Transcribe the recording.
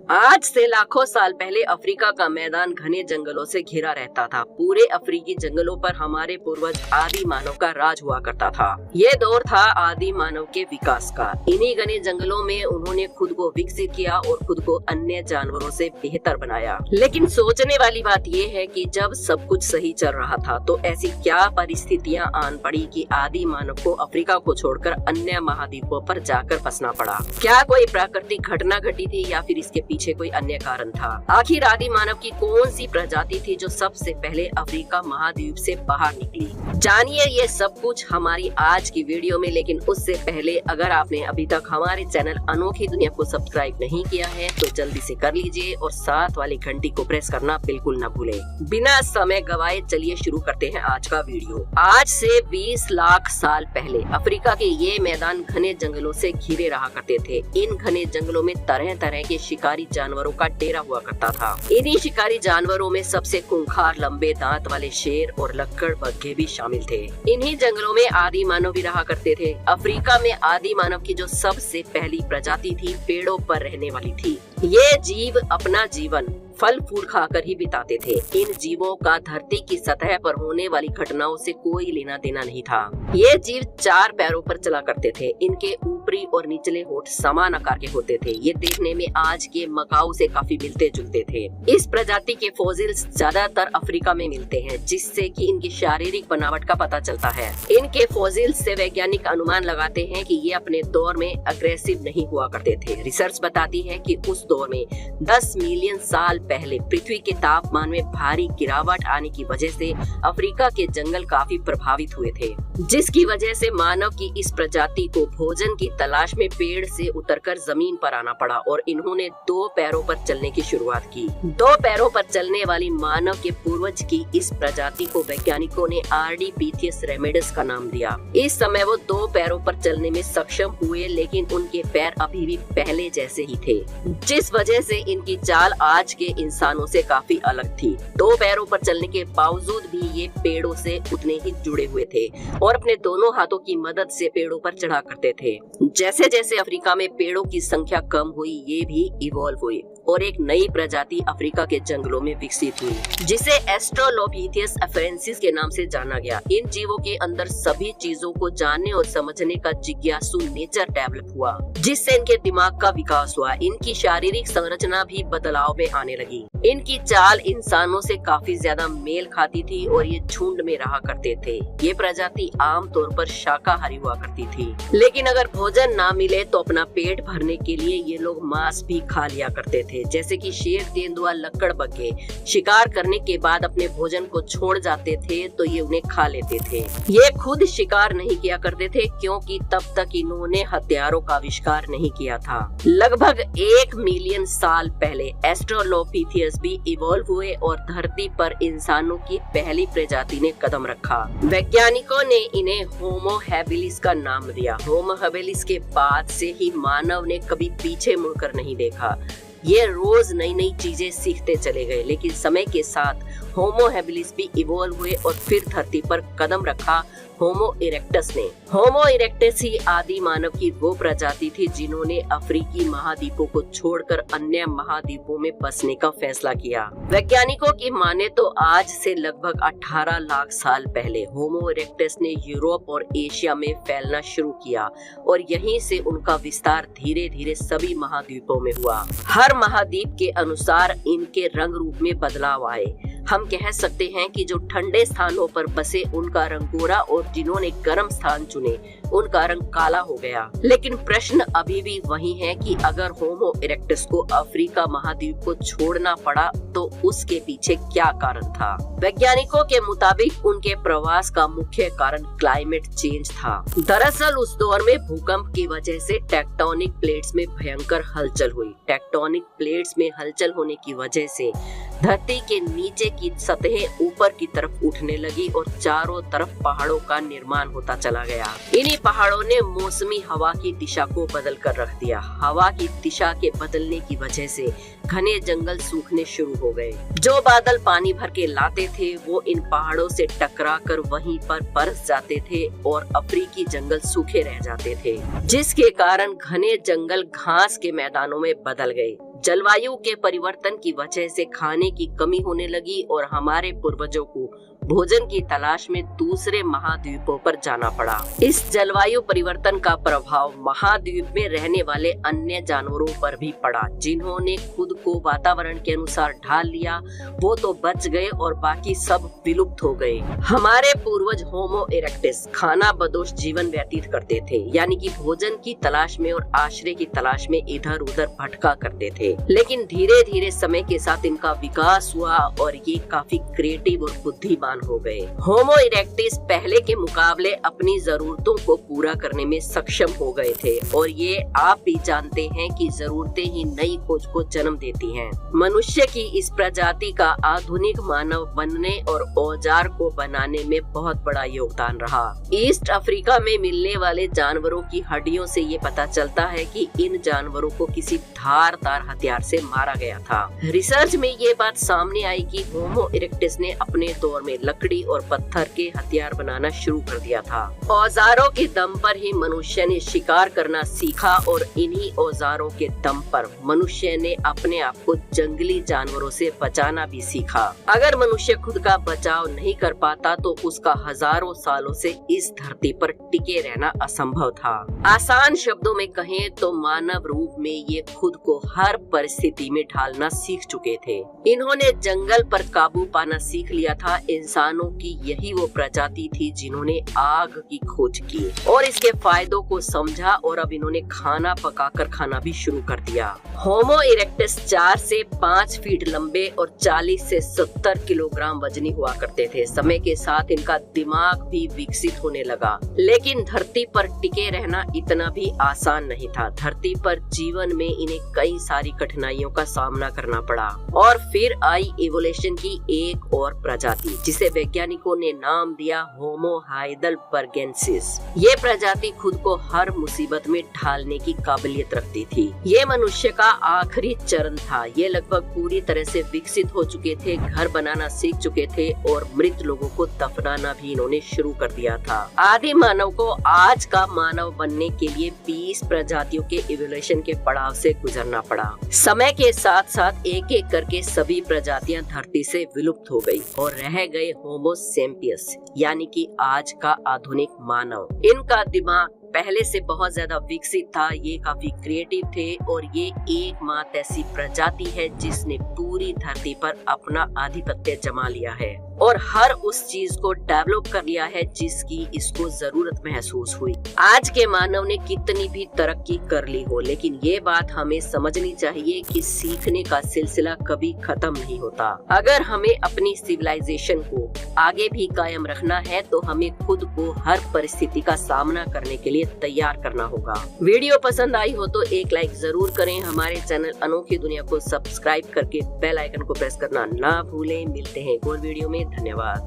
आज से लाखों साल पहले अफ्रीका का मैदान घने जंगलों से घिरा रहता था। पूरे अफ्रीकी जंगलों पर हमारे पूर्वज आदि मानव का राज हुआ करता था। ये दौर था आदि मानव के विकास का। इन्हीं घने जंगलों में उन्होंने खुद को विकसित किया और खुद को अन्य जानवरों से बेहतर बनाया। लेकिन सोचने वाली बात ये है कि जब सब कुछ सही चल रहा था तो ऐसी क्या परिस्थितियां आन पड़ी कि आदि मानव को अफ्रीका को छोड़कर अन्य महाद्वीपों पर जाकर बसना पड़ा। क्या कोई प्राकृतिक घटना घटी थी या फिर इसके पीछे कोई अन्य कारण था? आखिर आदि मानव की कौन सी प्रजाति थी जो सबसे पहले अफ्रीका महाद्वीप से बाहर निकली? जानिए ये सब कुछ हमारी आज की वीडियो में। लेकिन उससे पहले अगर आपने अभी तक हमारे चैनल अनोखी दुनिया को सब्सक्राइब नहीं किया है तो जल्दी से कर लीजिए और साथ वाली घंटी को प्रेस करना बिल्कुल न भूलें। बिना समय गवाए चलिए शुरू करते हैं आज का वीडियो। आज से 20 लाख साल पहले अफ्रीका के ये मैदान घने जंगलों से घिरे रहा करते थे। इन घने जंगलों में तरह तरह के शिकारी जानवरों का डेरा हुआ करता था। इन्हीं शिकारी जानवरों में सबसे खूंखार लंबे दांत वाले शेर और लक्कड़बग्घे भी शामिल थे। इन्हीं जंगलों में आदि मानव भी रहा करते थे। अफ्रीका में आदि मानव की जो सबसे पहली प्रजाति थी पेड़ों पर रहने वाली थी। ये जीव अपना जीवन फल फूल खाकर ही बिताते थे। इन जीवों का धरती की सतह पर होने वाली घटनाओं से कोई लेना देना नहीं था। ये जीव 4 पैरों पर चला करते थे। इनके ऊपरी और निचले होंठ समान आकार के होते थे। ये देखने में आज के मकाऊ से काफी मिलते जुलते थे। इस प्रजाति के फॉसिल्स ज्यादातर अफ्रीका में मिलते हैं, जिससे कि इनकी शारीरिक बनावट का पता चलता है। इनके फॉसिल्स से वैज्ञानिक अनुमान लगाते हैं कि ये अपने दौर में अग्रेसिव नहीं हुआ करते थे। रिसर्च बताती है कि उस दौर में 10 मिलियन साल पहले पृथ्वी के तापमान में भारी गिरावट आने की वजह से अफ्रीका के जंगल काफी प्रभावित हुए थे, जिसकी वजह से मानव की इस प्रजाति को भोजन की तलाश में पेड़ से उतरकर जमीन पर आना पड़ा और इन्होंने 2 पैरों पर चलने की शुरुआत की। 2 पैरों पर चलने वाली मानव के पूर्वज की इस प्रजाति को वैज्ञानिकों ने आर्डिपिथियस रेमिडस का नाम दिया। इस समय वो 2 पैरों पर चलने में सक्षम हुए, लेकिन उनके पैर अभी भी पहले जैसे ही थे, जिस वजह से इनकी चाल आज के इंसानों से काफी अलग थी। 2 पैरों पर चलने के बावजूद भी ये पेड़ों से उतने ही जुड़े हुए थे और अपने दोनों हाथों की मदद से पेड़ों पर चढ़ा करते थे। जैसे जैसे अफ्रीका में पेड़ों की संख्या कम हुई, ये भी इवॉल्व हुए और एक नई प्रजाति अफ्रीका के जंगलों में विकसित हुई, जिसे एस्ट्रोलोपिथियस अफेरेंसिस के नाम से जाना गया। इन जीवों के अंदर सभी चीजों को जानने और समझने का जिज्ञासु नेचर डेवलप हुआ, जिससे इनके दिमाग का विकास हुआ। इनकी शारीरिक संरचना भी बदलाव में आने लगी। इनकी चाल इंसानों से काफी ज्यादा मेल खाती थी और ये झुंड में रहा करते थे। ये प्रजाति आमतौर पर शाकाहारी हुआ करती थी, लेकिन अगर भोजन ना मिले तो अपना पेट भरने के लिए ये लोग मांस भी खा लिया करते थे। जैसे कि शेर, तेंदुआ, लक्कड़बग्घे शिकार करने के बाद अपने भोजन को छोड़ जाते थे तो ये उन्हें खा लेते थे। ये खुद शिकार नहीं किया करते थे क्योंकि तब तक इन्होंने हथियारों का आविष्कार नहीं किया था। लगभग 1 मिलियन साल पहले एस्ट्रोलोपिथियस भी इवॉल्व हुए और धरती पर इंसानों की पहली प्रजाति ने कदम रखा। वैज्ञानिकों ने इन्हें होमो हैबिलिस का नाम दिया। होमो हैबिलिस के बाद से ही मानव ने कभी पीछे मुड़कर नहीं देखा। ये रोज नई नई चीजें सीखते चले गए, लेकिन समय के साथ होमो हैबिलिस भी इवॉल्व हुए और फिर धरती पर कदम रखा होमो इरेक्टस ने। होमो इरेक्टस ही आदि मानव की वो प्रजाति थी जिन्होंने अफ्रीकी महाद्वीपों को छोड़कर अन्य महाद्वीपों में बसने का फैसला किया। वैज्ञानिकों की माने तो आज से लगभग 18 लाख साल पहले होमो इरेक्टस ने यूरोप और एशिया में फैलना शुरू किया और यहीं से उनका विस्तार धीरे धीरे सभी महाद्वीपों में हुआ। हर महाद्वीप के अनुसार इनके रंग रूप में बदलाव आए। हम कह सकते हैं कि जो ठंडे स्थानों पर बसे उनका रंग गोरा और जिन्होंने गर्म स्थान चुने उनका रंग काला हो गया। लेकिन प्रश्न अभी भी वही है कि अगर होमो इरेक्टस को अफ्रीका महाद्वीप को छोड़ना पड़ा तो उसके पीछे क्या कारण था? वैज्ञानिकों के मुताबिक उनके प्रवास का मुख्य कारण क्लाइमेट चेंज था। दरअसल उस दौर में भूकंप की वजह से टेक्टोनिक प्लेट्स में भयंकर हलचल हुई। टेक्टोनिक प्लेट्स में हलचल होने की वजह से धरती के नीचे की सतहें ऊपर की तरफ उठने लगी और चारों तरफ पहाड़ों का निर्माण होता चला गया। इन्हीं पहाड़ों ने मौसमी हवा की दिशा को बदल कर रख दिया। हवा की दिशा के बदलने की वजह से घने जंगल सूखने शुरू हो गए। जो बादल पानी भर के लाते थे वो इन पहाड़ों से टकरा कर वहीं पर बरस जाते थे और अफ्रीकी जंगल सूखे रह जाते थे, जिसके कारण घने जंगल घास के मैदानों में बदल गए। जलवायु के परिवर्तन की वजह से खाने की कमी होने लगी और हमारे पूर्वजों को भोजन की तलाश में दूसरे महाद्वीपों पर जाना पड़ा। इस जलवायु परिवर्तन का प्रभाव महाद्वीप में रहने वाले अन्य जानवरों पर भी पड़ा। जिन्होंने खुद को वातावरण के अनुसार ढाल लिया वो तो बच गए और बाकी सब विलुप्त हो गए। हमारे पूर्वज होमो इरेक्टस खाना बदोश जीवन व्यतीत करते थे, यानी कि भोजन की तलाश में और आश्रय की तलाश में इधर उधर भटका करते थे। लेकिन धीरे धीरे समय के साथ इनका विकास हुआ और ये काफी क्रिएटिव और बुद्धिमान हो गए। होमो इरेक्टस पहले के मुकाबले अपनी जरूरतों को पूरा करने में सक्षम हो गए थे और ये आप भी जानते हैं कि जरूरतें ही नई खोज को जन्म देती हैं। मनुष्य की इस प्रजाति का आधुनिक मानव बनने और औजार को बनाने में बहुत बड़ा योगदान रहा। ईस्ट अफ्रीका में मिलने वाले जानवरों की हड्डियों से ये पता चलता है कि इन जानवरों को किसी धारदार हथियार से मारा गया था। रिसर्च में ये बात सामने आई कि होमो इरेक्टस ने अपने दौर में लकड़ी और पत्थर के हथियार बनाना शुरू कर दिया था। औजारों के दम पर ही मनुष्य ने शिकार करना सीखा और इन्हीं औजारों के दम पर मनुष्य ने अपने आप को जंगली जानवरों से बचाना भी सीखा। अगर मनुष्य खुद का बचाव नहीं कर पाता तो उसका हजारों सालों से इस धरती पर टिके रहना असंभव था। आसान शब्दों में कहें तो मानव रूप में ये खुद को हर परिस्थिति में ढालना सीख चुके थे। इन्होंने जंगल पर काबू पाना सीख लिया था। इंसानों की यही वो प्रजाति थी जिन्होंने आग की खोज की और इसके फायदों को समझा और अब इन्होंने खाना पकाकर खाना भी शुरू कर दिया। होमो इरेक्टस 4 से 5 फीट लंबे और 40 से 70 किलोग्राम वजनी हुआ करते थे। समय के साथ इनका दिमाग भी विकसित होने लगा, लेकिन धरती पर टिके रहना इतना भी आसान नहीं था। धरती पर जीवन में इन्हें कई सारी कठिनाइयों का सामना करना पड़ा और फिर आई इवोल्यूशन की एक और प्रजाति जिसे वैज्ञानिकों ने नाम दिया होमो हाइडेलबर्गेंसिस। ये प्रजाति खुद को हर मुसीबत में ढालने की काबिलियत रखती थी। ये मनुष्य का आखिरी चरण था। ये लगभग पूरी तरह से विकसित हो चुके थे, घर बनाना सीख चुके थे और मृत लोगों को दफनाना भी इन्होंने शुरू कर दिया था। आदि मानव को आज का मानव बनने के लिए 20 प्रजातियों के इवोल्यूशन के पड़ाव से गुजरना पड़ा। समय के साथ साथ एक एक करके सभी प्रजातियां धरती से विलुप्त हो गई और रह गए होमो सेपियंस, यानी कि आज का आधुनिक मानव। इनका दिमाग पहले से बहुत ज्यादा विकसित था। ये काफी क्रिएटिव थे और ये एकमात्र ऐसी प्रजाति है जिसने पूरी धरती पर अपना आधिपत्य जमा लिया है और हर उस चीज को डेवलप कर लिया है जिसकी इसको जरूरत महसूस हुई। आज के मानव ने कितनी भी तरक्की कर ली हो, लेकिन ये बात हमें समझनी चाहिए कि सीखने का सिलसिला कभी खत्म नहीं होता। अगर हमें अपनी सिविलाइजेशन को आगे भी कायम रखना है तो हमें खुद को हर परिस्थिति का सामना करने के लिए तैयार करना होगा। वीडियो पसंद आई हो तो एक लाइक जरूर करें। हमारे चैनल अनोखी दुनिया को सब्सक्राइब करके बेल आइकन को प्रेस करना ना भूलें। मिलते हैं एक और वीडियो में। धन्यवाद।